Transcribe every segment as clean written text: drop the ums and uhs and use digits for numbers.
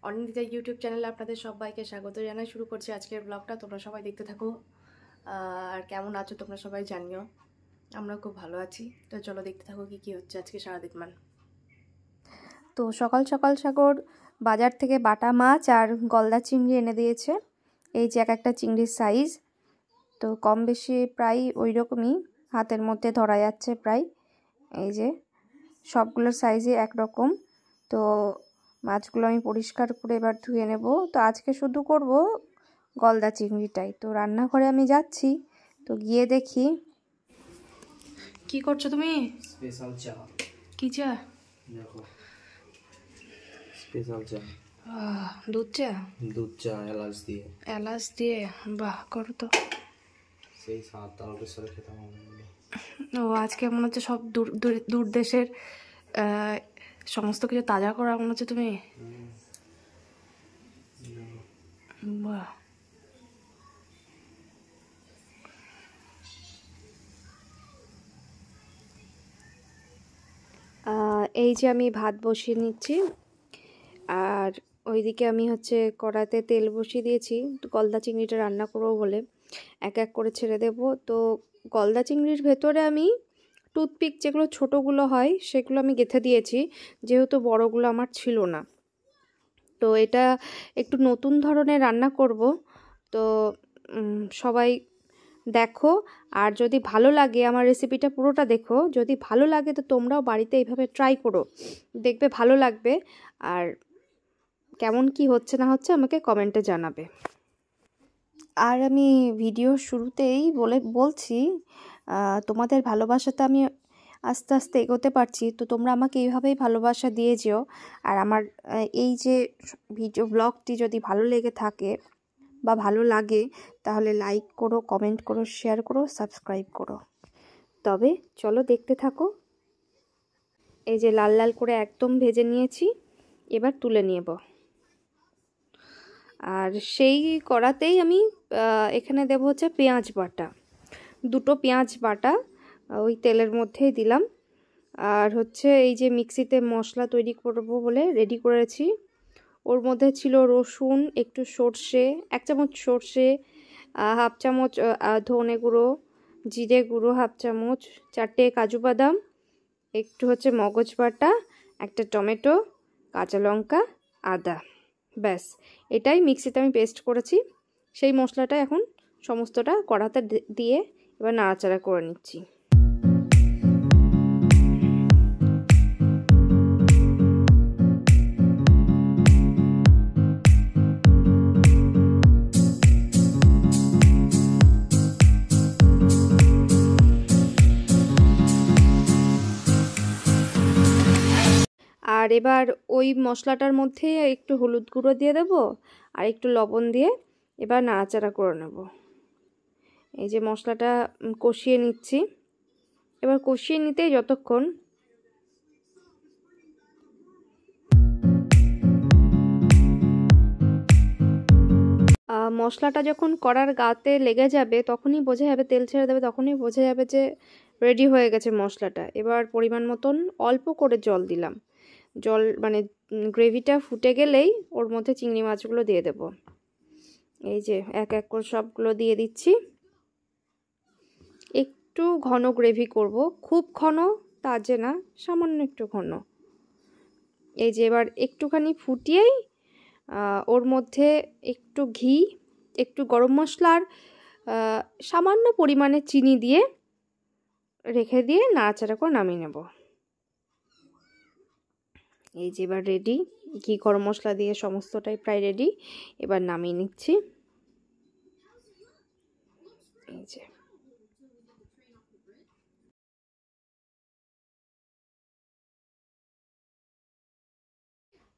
Anindita YouTube চ্যানেলে আপনাদের সবাইকে স্বাগত জানাই। শুরু করছি আজকের ব্লগটা। তোমরা সবাই দেখতে থাকো। আর কেমন আছো তোমরা সবাই জানিও। আমরা খুব ভালো আছি। তো চলো দেখতে থাকো কি হচ্ছে আজকে সারাদিন মান। তো সকাল সকাল সাগর বাজার থেকে বাটা মাছ আর গলদা চিংড়ি এনে দিয়েছে। এই যে এক একটা চিংড়ির সাইজ তো কম বেশি প্রায় ওই রকমই, হাতের মধ্যে ধরা যাচ্ছে প্রায়। এই যে সবগুলোর সাইজই একরকম। তো মাছগুলো আমি পরিষ্কার করে এবার ধুয়ে নেব। তো আজকে শুধু করব গলদা চিংড়িটাই। তো রান্নাঘরে আমি যাচ্ছি, তো গিয়ে দেখি। কি করছো তুমি? স্পেশাল চা। কি চা? দেখো, স্পেশাল চা। দুধ চা? দুধ চা এলাচ দিয়ে। এলাচ দিয়ে? বাহ, করো তো। সেই স্বাদ তালকের সাথে খেতে হবে। ও আজকে মনে হচ্ছে সব দূর দেশের সমস্ত কিছু তাজা করা মনে হচ্ছে তুমি। বাহ, এই যে আমি ভাত বসিয়ে নিচ্ছি, আর ওইদিকে আমি হচ্ছে কড়াতে তেল বসিয়ে দিয়েছি গলদা চিংড়িটা রান্না করবো বলে। এক এক করে ছেড়ে দেব। তো গলদা চিংড়ির ভেতরে আমি টুথপিক যেগুলো ছোটোগুলো হয় সেগুলো আমি গেঁথে দিয়েছি, যেহেতু বড়গুলো আমার ছিল না। তো এটা একটু নতুন ধরনের রান্না করব। তো সবাই দেখো, আর যদি ভালো লাগে আমার রেসিপিটা পুরোটা দেখো। যদি ভালো লাগে তো তোমরাও বাড়িতে এইভাবে ট্রাই করো, দেখবে ভালো লাগবে। আর কেমন কি হচ্ছে না হচ্ছে আমাকে কমেন্টে জানাবে। আর আমি ভিডিও শুরুতেই বলছি তোমাদের ভালোবাসাতে আমি আস্তে আস্তে এগোতে পারছি। তো তোমরা আমাকে এইভাবেই ভালোবাসা দিয়ে যেও। আর আমার এই যে ভিডিও ব্লগটি যদি ভালো লেগে থাকে বা ভালো লাগে তাহলে লাইক করো, কমেন্ট করো, শেয়ার করো, সাবস্ক্রাইব করো। তবে চলো দেখতে থাকো। এই যে লাল লাল করে একদম ভেজে নিয়েছি, এবার তুলে নেব। আর সেই কড়াতেই আমি এখানে দেব হচ্ছে পেঁয়াজ বাটা। দুটো পেঁয়াজ বাটা ওই তেলের মধ্যেই দিলাম। আর হচ্ছে এই যে মিক্সিতে মশলা তৈরি করব বলে রেডি করেছি। ওর মধ্যে ছিল রসুন, একটু সর্ষে, 1 চামচ সর্ষে, হাফ চামচ ধনে গুঁড়ো, জিরে গুঁড়ো হাফ চামচ, 4টে কাজু বাদাম, একটু হচ্ছে মগজ বাটা, একটা টমেটো, কাঁচা লঙ্কা, আদা। ব্যাস, এটাই মিক্সিতে আমি পেস্ট করেছি। সেই মশলাটা এখন সমস্তটা কড়াতে দিয়ে এবার নাড়াচাড়া করে নিচ্ছি। আর এবার ওই মশলাটার মধ্যে একটু হলুদ গুঁড়ো দিয়ে দেব আর একটু লবণ দিয়ে এবার নাড়াচাড়া করে নেব। এই যে মশলাটা কষিয়ে নিচ্ছি। এবার কষিয়ে নিতেই যতক্ষণ মশলাটা যখন কড়ার গাতে লেগে যাবে তখনই বোঝা যাবে, তেল ছেড়ে দেবে তখনই বোঝা যাবে যে রেডি হয়ে গেছে মশলাটা। এবার পরিমাণ মতন অল্প করে জল দিলাম। জল মানে গ্রেভিটা ফুটে গেলেই ওর মধ্যে চিংড়ি মাছগুলো দিয়ে দেব। এই যে এক এক করে সবগুলো দিয়ে দিচ্ছি। একটু ঘন গ্রেভি করব, খুব ঘন তা যে না, সামান্য একটু ঘন। এই যে এবার একটুখানি ফুটিয়েই ওর মধ্যে একটু ঘি, একটু গরম মশলার সামান্য পরিমাণে চিনি দিয়ে রেখে দিয়ে নাড়াচাড়া করে নামিয়ে নেব। এই যে এবার রেডি, ঘি গরম মশলা দিয়ে সমস্তটাই প্রায় রেডি। এবার নামিয়ে নিচ্ছি। এই যে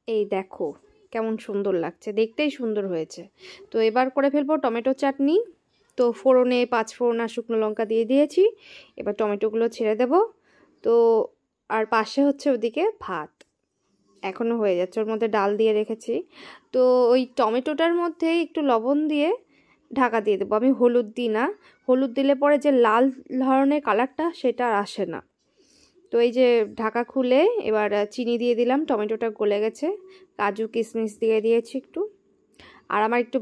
এই দেখো কেমন সুন্দর লাগছে, দেখতেই সুন্দর হয়েছে। তো এবার করে ফেলবো টমেটো চাটনি। তো ফোড়নে 5 ফোড়ন আর শুকনো লঙ্কা দিয়ে দিয়েছি। এবার টমেটোগুলো ছেড়ে দেব। তো আর পাশে হচ্ছে ওদিকে ভাত এখনও হয়ে যাচ্ছে, ওর মধ্যে ডাল দিয়ে রেখেছি। তো ওই টমেটোটার মধ্যে একটু লবণ দিয়ে ঢাকা দিয়ে দেবো। আমি হলুদ দিই না, হলুদ দিলে পরে যে লাল ধরনের কালারটা সেটা আর আসে না। তো এই যে ঢাকা খুলে এবার চিনি দিয়ে দিলাম, টমেটোটা গলে গেছে, কাজু কিশমিশ দিয়ে দিয়েছি একটু, আর আমার একটু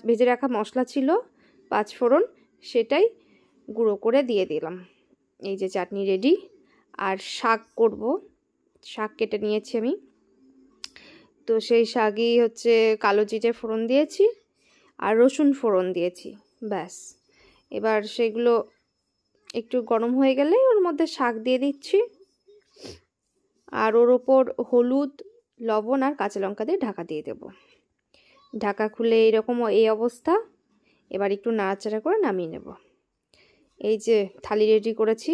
ভেজে রাখা মশলা ছিল 5 ফোড়ন, সেটাই গুঁড়ো করে দিয়ে দিলাম। এই যে চাটনি রেডি। আর শাক করব, শাক কেটে নিয়েছি আমি, তো সেই শাকই হচ্ছে কালো জিরে ফোড়ন দিয়েছি আর রসুন ফোড়ন দিয়েছি, ব্যাস। এবার সেগুলো একটু গরম হয়ে গেলে ওর মধ্যে শাক দিয়ে দিচ্ছি, আর ওর ওপর হলুদ, লবণ আর কাঁচা লঙ্কা দিয়ে ঢাকা দিয়ে দেব। ঢাকা খুলে এইরকম এই অবস্থা। এবার একটু নাড়াচাড়া করে নামিয়ে নেব। এই যে থালি রেডি করেছি,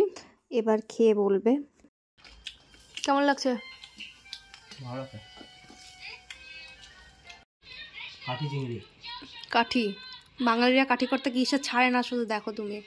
এবার খেয়ে বলবে কেমন লাগছে। ভালো আছে। কাঠি চিংড়ি, কাঠি, বাঙালিরা কাঠি করতে কি ছাড়ে না, শুধু দেখো তুমি।